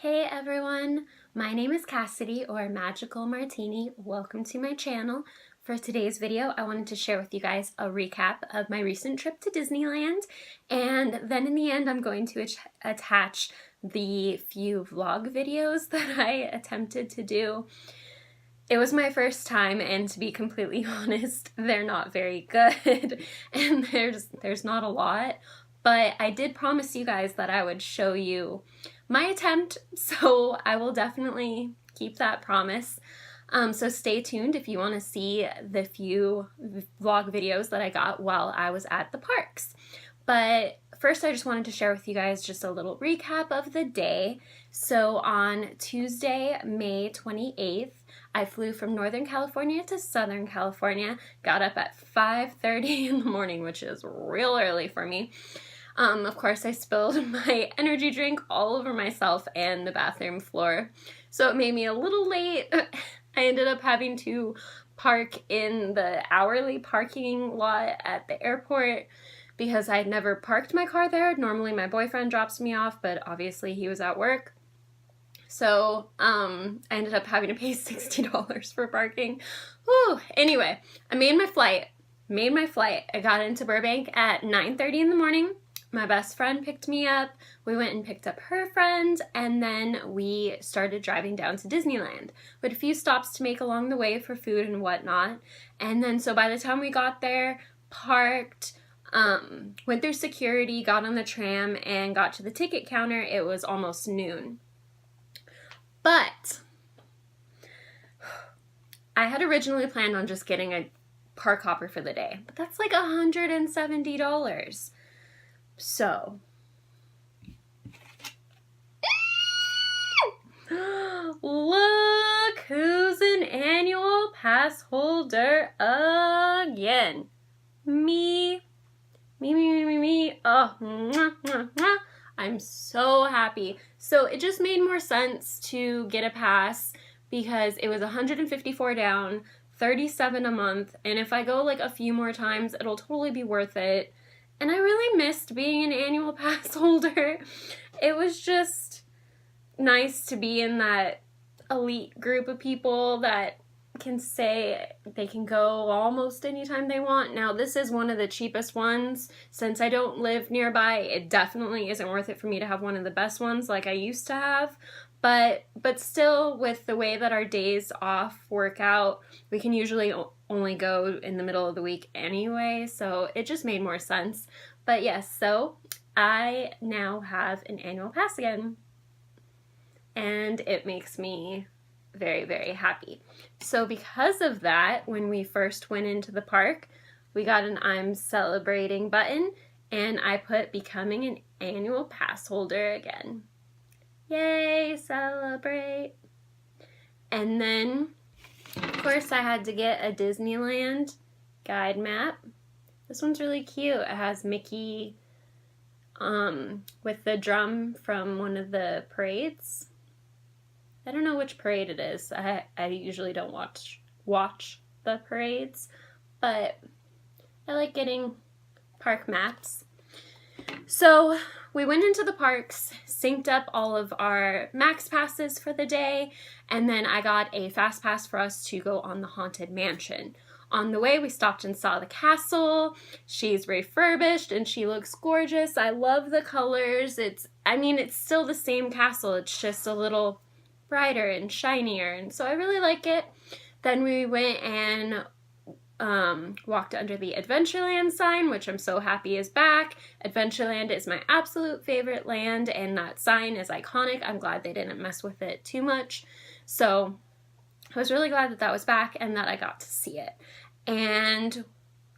Hey everyone, my name is Cassidy or Magical Martini. Welcome to my channel. For today's video, I wanted to share with you guys a recap of my recent trip to Disneyland, and then in the end I'm going to attach the few vlog videos that I attempted to do. It was my first time, and to be completely honest, they're not very good and there's not a lot, but I did promise you guys that I would show you my attempt, so I will definitely keep that promise. So stay tuned if you want to see the few vlog videos that I got while I was at the parks. But first I just wanted to share with you guys just a little recap of the day. So on Tuesday, May 28th, I flew from Northern California to Southern California, got up at 5:30 in the morning, which is real early for me. Of course, I spilled my energy drink all over myself and the bathroom floor, so it made me a little late. I ended up having to park in the hourly parking lot at the airport because I'd never parked my car there. Normally my boyfriend drops me off, but obviously he was at work. So I ended up having to pay $60 for parking. Whew. Anyway, I made my flight. I got into Burbank at 9:30 in the morning. My best friend picked me up, we went and picked up her friend, and then we started driving down to Disneyland. We had a few stops to make along the way for food and whatnot, and then so by the time we got there, parked, went through security, got on the tram, and got to the ticket counter, it was almost noon. But I had originally planned on just getting a park hopper for the day, but that's like $170. So, look who's an annual pass holder again. Me. Oh, mwah, mwah, mwah. I'm so happy. So it just made more sense to get a pass because it was $154 down, $37 a month, and if I go like a few more times, it'll totally be worth it. And I really missed being an annual pass holder. It was just nice to be in that elite group of people that can say they can go almost anytime they want. Now, this is one of the cheapest ones. Since I don't live nearby, it definitely isn't worth it for me to have one of the best ones like I used to have. But still, with the way that our days off work out, we can usually only go in the middle of the week anyway, so it just made more sense. But yes, so I now have an annual pass again, and it makes me very, very happy. So because of that, when we first went into the park, we got an I'm celebrating button, and I put becoming an annual pass holder again. Yay, celebrate. And then, of course, I had to get a Disneyland guide map. This one's really cute. It has Mickey with the drum from one of the parades. I don't know which parade it is. I usually don't watch the parades, but I like getting park maps. So we went into the parks, synced up all of our max passes for the day, and then I got a fast pass for us to go on the Haunted Mansion. On the way, we stopped and saw the castle. She's refurbished and she looks gorgeous. I love the colors. It's still the same castle. It's just a little brighter and shinier, and so I really like it. Then we went and walked under the Adventureland sign, which I'm so happy is back. Adventureland is my absolute favorite land, and that sign is iconic. I'm glad they didn't mess with it too much. So I was really glad that that was back and that I got to see it. And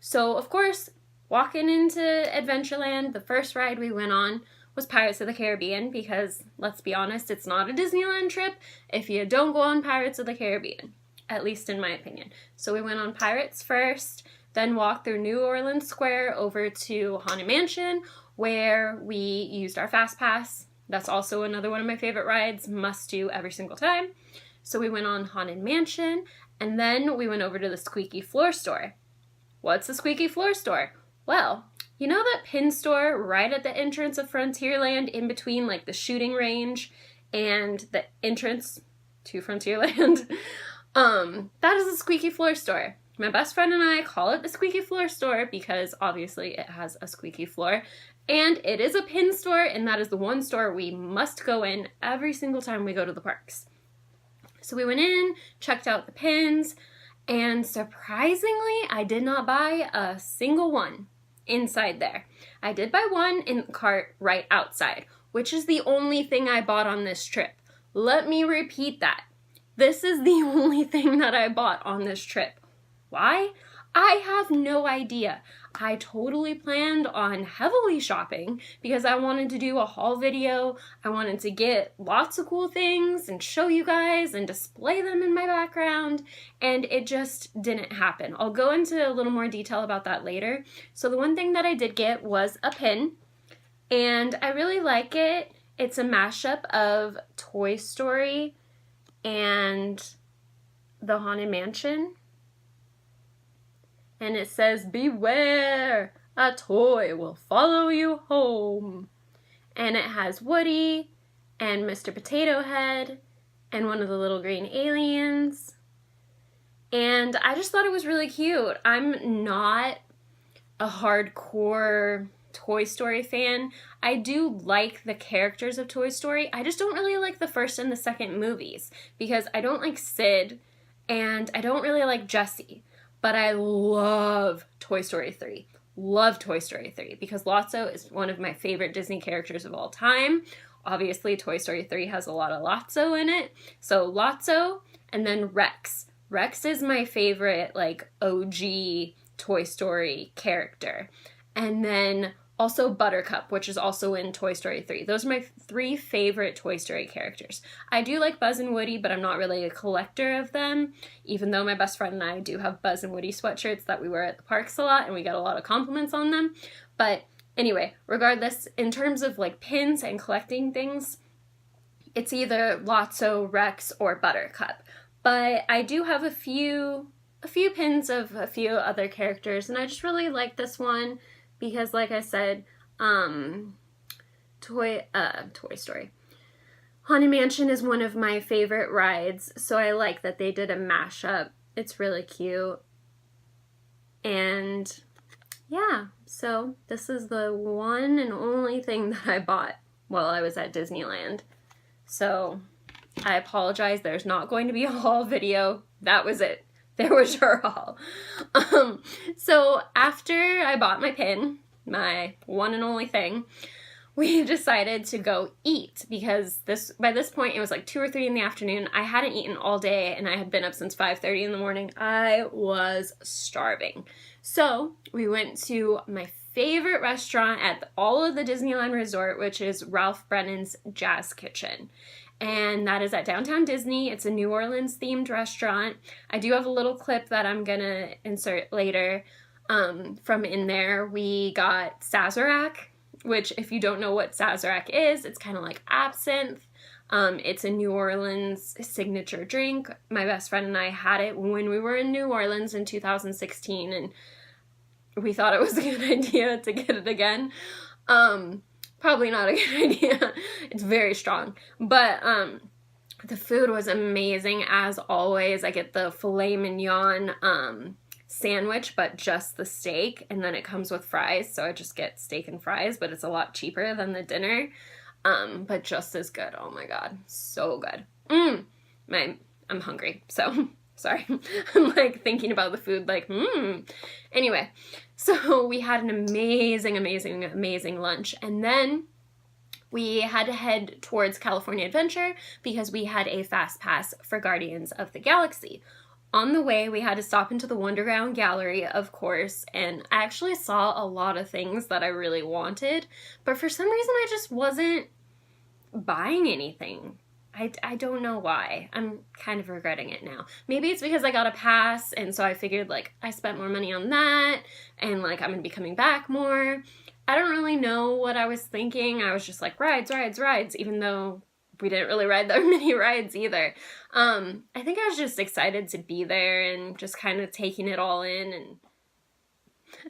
so, of course, walking into Adventureland, the first ride we went on was Pirates of the Caribbean because, let's be honest, it's not a Disneyland trip if you don't go on Pirates of the Caribbean. At least in my opinion. So we went on Pirates first, then walked through New Orleans Square over to Haunted Mansion, where we used our Fast Pass. That's also another one of my favorite rides, must do every single time. So we went on Haunted Mansion, and then we went over to the Squeaky Floor store. What's the Squeaky Floor store? Well, you know that pin store right at the entrance of Frontierland in between like the shooting range and the entrance to Frontierland, that is a squeaky floor store. My best friend and I call it the squeaky floor store because obviously it has a squeaky floor, and it is a pin store, and that is the one store we must go in every single time we go to the parks. So we went in, checked out the pins, and surprisingly, I did not buy a single one inside there. I did buy one in the cart right outside, which is the only thing I bought on this trip. Let me repeat that. This is the only thing that I bought on this trip. Why? I have no idea. I totally planned on heavily shopping because I wanted to do a haul video. I wanted to get lots of cool things and show you guys and display them in my background, and it just didn't happen. I'll go into a little more detail about that later. So the one thing that I did get was a pin, and I really like it. It's a mashup of Toy Story and the Haunted Mansion. And it says, "Beware, a toy will follow you home." And it has Woody and Mr. Potato Head and one of the little green aliens. And I just thought it was really cute. I'm not a hardcore Toy Story fan. I do like the characters of Toy Story. I just don't really like the first and the second movies because I don't like Sid and I don't really like Jessie. But I love Toy Story 3. Love Toy Story 3 because Lotso is one of my favorite Disney characters of all time. Obviously, Toy Story 3 has a lot of Lotso in it. So Lotso and then Rex. Rex is my favorite, like, OG Toy Story character. And then also Buttercup, which is also in Toy Story 3. Those are my 3 favorite Toy Story characters. I do like Buzz and Woody, but I'm not really a collector of them, even though my best friend and I do have Buzz and Woody sweatshirts that we wear at the parks a lot, and we get a lot of compliments on them. But anyway, regardless, in terms of like pins and collecting things, it's either Lotso, Rex, or Buttercup. But I do have a few pins of a few other characters, and I just really like this one because, like I said, Toy Story. Haunted Mansion is one of my favorite rides, so I like that they did a mashup. It's really cute. And yeah, so this is the one and only thing that I bought while I was at Disneyland. So I apologize, there's not going to be a haul video. That was it. There was your haul. So after I bought my pin, my one and only thing, we decided to go eat because by this point it was like 2 or 3 in the afternoon. I hadn't eaten all day and I had been up since 5:30 in the morning. I was starving. So we went to my favorite restaurant at all of the Disneyland Resort, which is Ralph Brennan's Jazz Kitchen. And that is at Downtown Disney. It's a New Orleans themed restaurant. I do have a little clip that I'm gonna insert later from in there. We got Sazerac, which if you don't know what Sazerac is, it's kind of like absinthe. It's a New Orleans signature drink. My best friend and I had it when we were in New Orleans in 2016, and we thought it was a good idea to get it again. Probably not a good idea. It's very strong. But the food was amazing as always. I get the filet mignon sandwich, but just the steak, and then it comes with fries, so I just get steak and fries, but it's a lot cheaper than the dinner. But just as good. Oh my god, so good. I'm hungry, so sorry. I'm like thinking about the food like, Anyway, so we had an amazing lunch, and then we had to head towards California Adventure because we had a fast pass for Guardians of the Galaxy. On the way, we had to stop into the Wonderground Gallery, of course, and I actually saw a lot of things that I really wanted, but for some reason I just wasn't buying anything. I don't know why. I'm kind of regretting it now. Maybe it's because I got a pass, and so I figured, like, I spent more money on that, and, like, I'm gonna be coming back more. I don't really know what I was thinking. I was just like, rides, even though we didn't really ride that many rides either. I think I was just excited to be there and just kind of taking it all in, and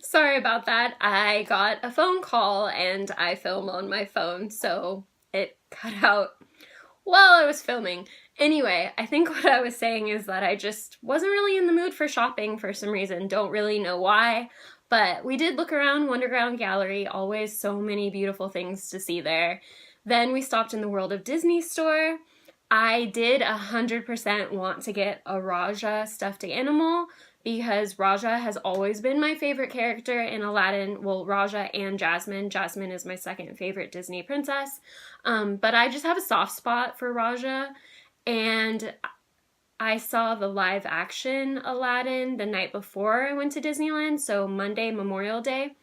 sorry about that. I got a phone call, and I film on my phone, so it cut out while I was filming. Anyway, I think what I was saying is that I just wasn't really in the mood for shopping for some reason. Don't really know why, but we did look around Wonderground Gallery. Always so many beautiful things to see there. Then we stopped in the World of Disney store. I did 100% want to get a Raja stuffed animal because Raja has always been my favorite character in Aladdin. Well, Raja and Jasmine. Jasmine is my second favorite Disney princess. But I just have a soft spot for Raja. And I saw the live action Aladdin the night before I went to Disneyland, so Monday, Memorial Day.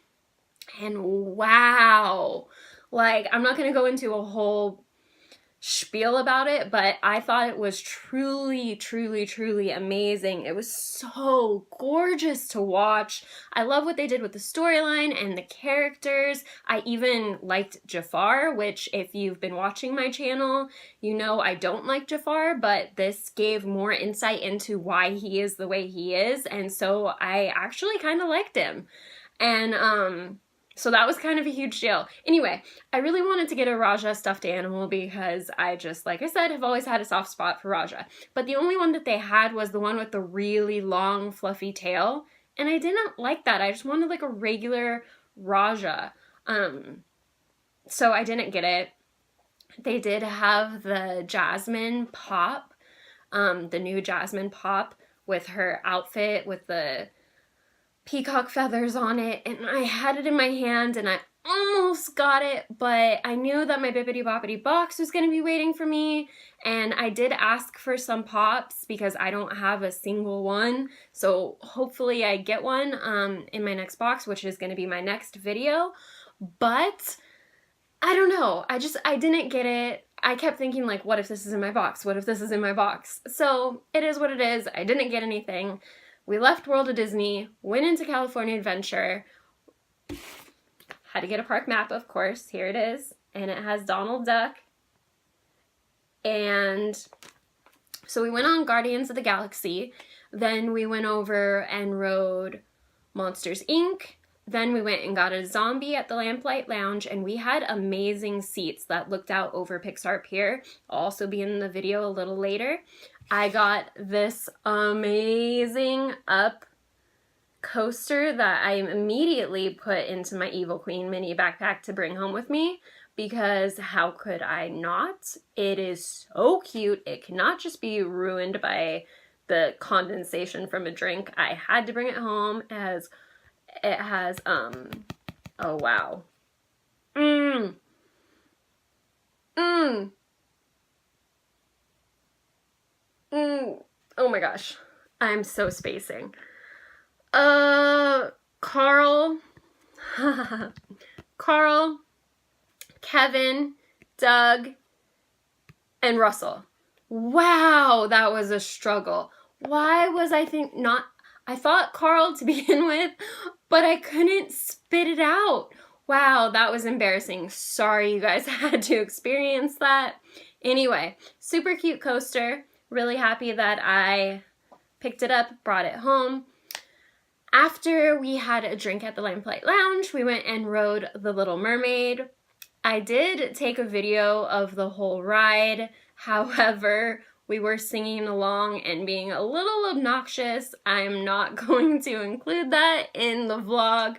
And wow, like, I'm not going to go into a whole spiel about it, but I thought it was truly, truly, truly amazing. It was so gorgeous to watch. I love what they did with the storyline and the characters. I even liked Jafar, which if you've been watching my channel, you know I don't like Jafar, but this gave more insight into why he is the way he is, and so I actually kind of liked him. And so that was kind of a huge deal. Anyway, I really wanted to get a Raja stuffed animal because I just, like I said, have always had a soft spot for Raja. But the only one that they had was the one with the really long, fluffy tail. And I didn't like that. I just wanted like a regular Raja. So I didn't get it. They did have the Jasmine Pop, the new Jasmine Pop with her outfit with the peacock feathers on it, and I had it in my hand and I almost got it, but I knew that my Bibbidi Bobbidi box was going to be waiting for me, and I did ask for some pops because I don't have a single one, so hopefully I get one in my next box, which is going to be my next video. But I don't know, I didn't get it. I kept thinking, like, what if this is in my box? What if this is in my box? So it is what it is. I didn't get anything. We left World of Disney, went into California Adventure, had to get a park map, of course. Here it is, and it has Donald Duck. And so we went on Guardians of the Galaxy, then we went over and rode Monsters, Inc., then we went and got a zombie at the Lamplight Lounge, and we had amazing seats that looked out over Pixar Pier. I'll also be in the video a little later. I got this amazing Up coaster that I immediately put into my Evil Queen mini backpack to bring home with me, because how could I not? It is so cute. It cannot just be ruined by the condensation from a drink. I had to bring it home. It has oh wow. Oh my gosh. I'm so spacing. Carl, Kevin, Doug, and Russell. Wow, that was a struggle. Why was I thought Carl to begin with, but I couldn't spit it out. Wow, that was embarrassing. Sorry you guys had to experience that. Anyway, super cute coaster. Really happy that I picked it up, brought it home. After we had a drink at the Lamplight Lounge, we went and rode The Little Mermaid. I did take a video of the whole ride. However, we were singing along and being a little obnoxious. I'm not going to include that in the vlog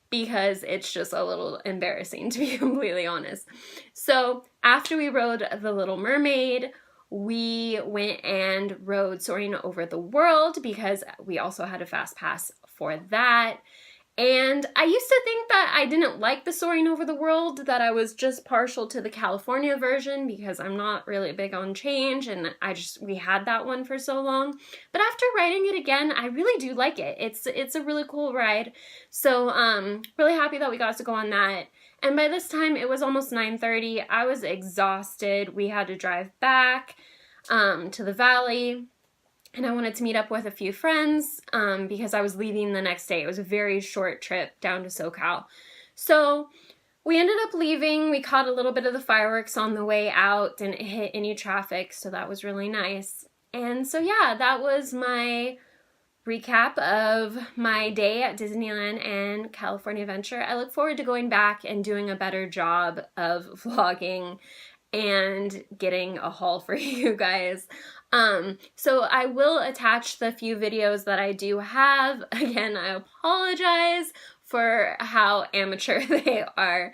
because it's just a little embarrassing, to be completely honest. So after we rode The Little Mermaid, we went and rode Soaring Over the World because we also had a fast pass for that. And I used to think that I didn't like the Soaring Over the World, that I was just partial to the California version because I'm not really big on change, and we had that one for so long. But after riding it again, I really do like it. It's a really cool ride. So really happy that we got to go on that. And by this time it was almost 9:30. I was exhausted. We had to drive back to the valley. And I wanted to meet up with a few friends because I was leaving the next day. It was a very short trip down to SoCal. So we ended up leaving. We caught a little bit of the fireworks on the way out, didn't hit any traffic, so that was really nice. And so yeah, that was my recap of my day at Disneyland and California Adventure. I look forward to going back and doing a better job of vlogging and getting a haul for you guys. So I will attach the few videos that I do have. Again, I apologize for how amateur they are.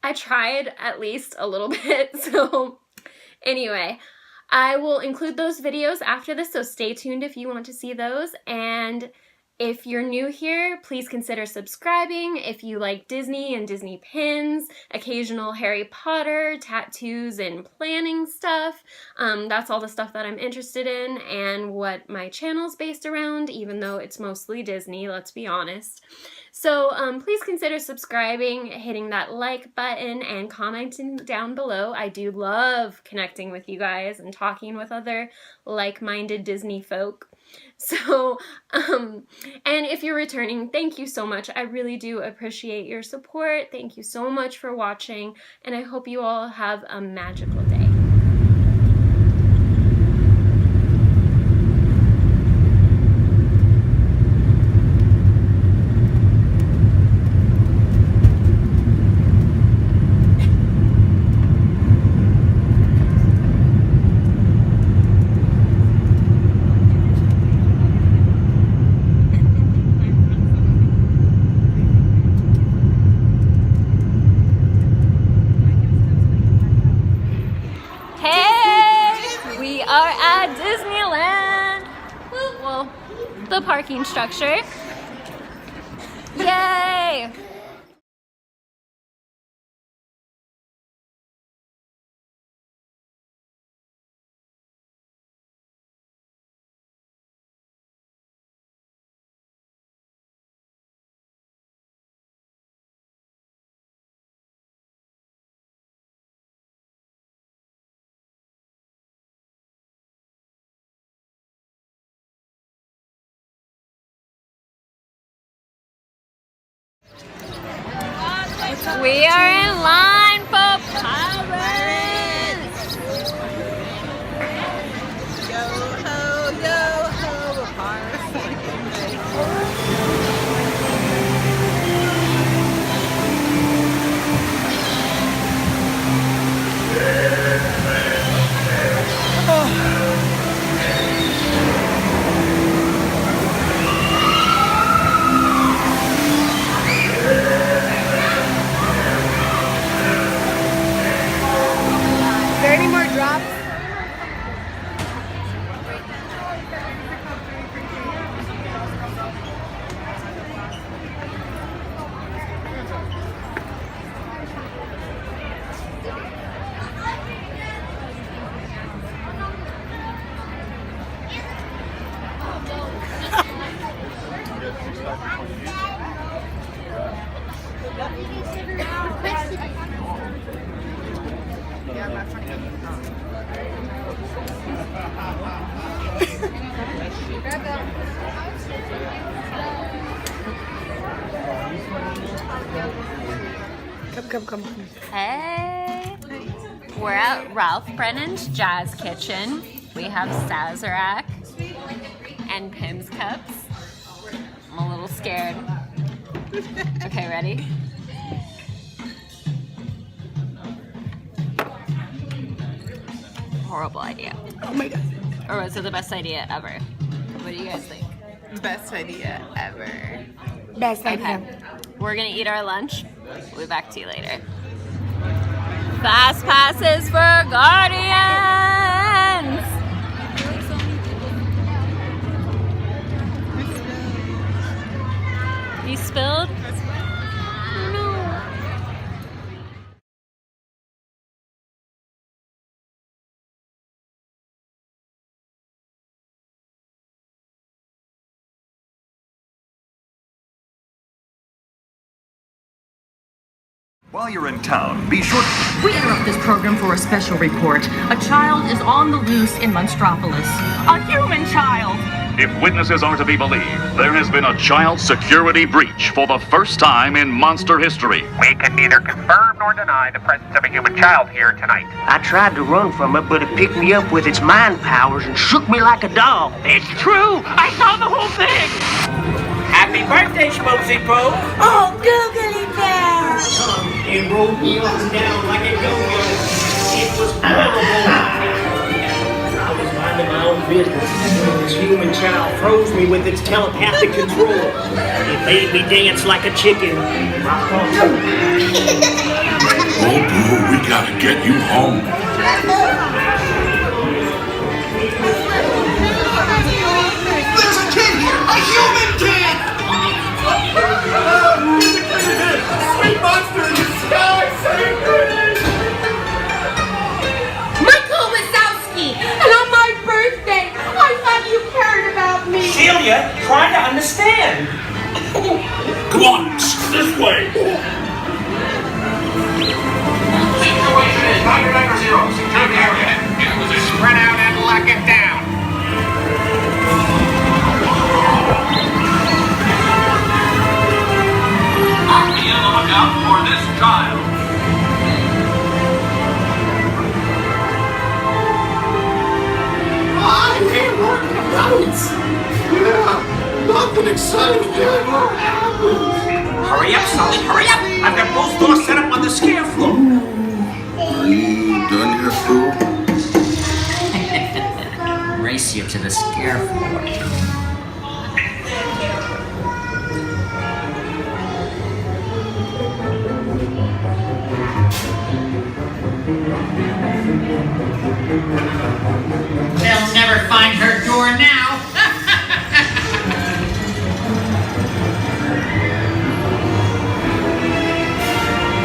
I tried at least a little bit, so anyway, I will include those videos after this, so stay tuned if you want to see those. And if you're new here, please consider subscribing. If you like Disney and Disney pins, occasional Harry Potter, tattoos, and planning stuff, that's all the stuff that I'm interested in and what my channel's based around, even though it's mostly Disney, let's be honest. So please consider subscribing, hitting that like button, and commenting down below. I do love connecting with you guys and talking with other like-minded Disney folk. So, and if you're returning, thank you so much. I really do appreciate your support. Thank you so much for watching, and I hope you all have a magical day. Are at Disneyland. Well, the parking structure. Yay! We are in line for pirates! Yo ho, pirates! Come. Hey! We're at Ralph Brennan's Jazz Kitchen. We have Sazerac and Pim's cups. I'm a little scared. Okay, ready? Horrible idea. Oh my god. Or was it the best idea ever? What do you guys think? Best idea ever. Best idea. Okay. We're gonna eat our lunch. We'll be back to you later. Fast passes for Guardians! You spilled? While you're in town, be sure... We interrupt this program for a special report. A child is on the loose in Monstropolis. A human child! If witnesses are to be believed, there has been a child security breach for the first time in monster history. We can neither confirm nor deny the presence of a human child here tonight. I tried to run from it, but it picked me up with its mind powers and shook me like a dog. It's true! I saw the whole thing! Happy birthday, Schmosy Poe! Oh, googly bear! sharp tongue and rolled me up and down like a go-go. It was horrible. I was minding my own business when this human child froze me with its telepathic control. It made me dance like a chicken. Oh, boo, we gotta get you home. There's a kid here! A human kid! Sweet monster in the sky, save me! Michael Wazowski! And on my birthday, I thought you cared about me! Celia, try to understand. Come on, this way. Situation is 99-0. Secure the area. Spread out and lock it down. Be on the lookout for this child. I hate working nights! Yeah, nothing exciting ever happens! Hurry up, Sully, hurry up! I've got both doors set up on the scare floor. Are you done yet, boo? Race you to the scare floor. They'll never find her door now.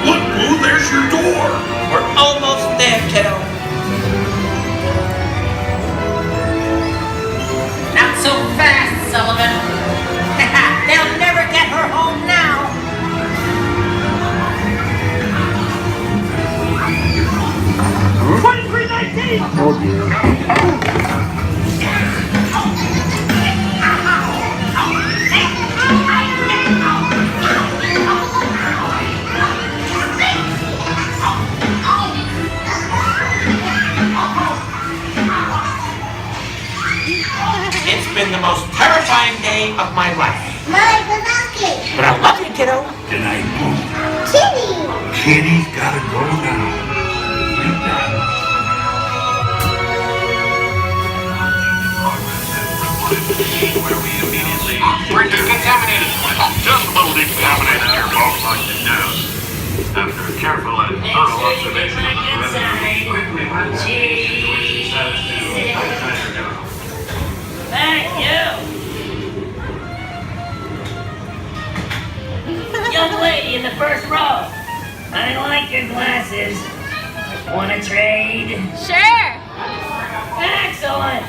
Look, boo, there's your door. We're almost there, kiddo. Not so fast, Sullivan. They'll never get her home now. 2319! Oh, dear. It's been the most terrifying day of my life. Mike Wazowski! But I love you, kiddo. Good night, boo. Kitty! Kitty's gotta go now. Where we immediately... We're decontaminated. Just a little decontamination here, folks, like you know. After a careful and thorough observation of the perimeter, quickly went to Thank you. Young lady in the first row. I like your glasses. Want to trade? Sure. Excellent.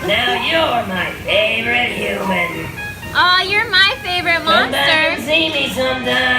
Now you're my favorite human. Oh, you're my favorite Come back and monster. see me sometime.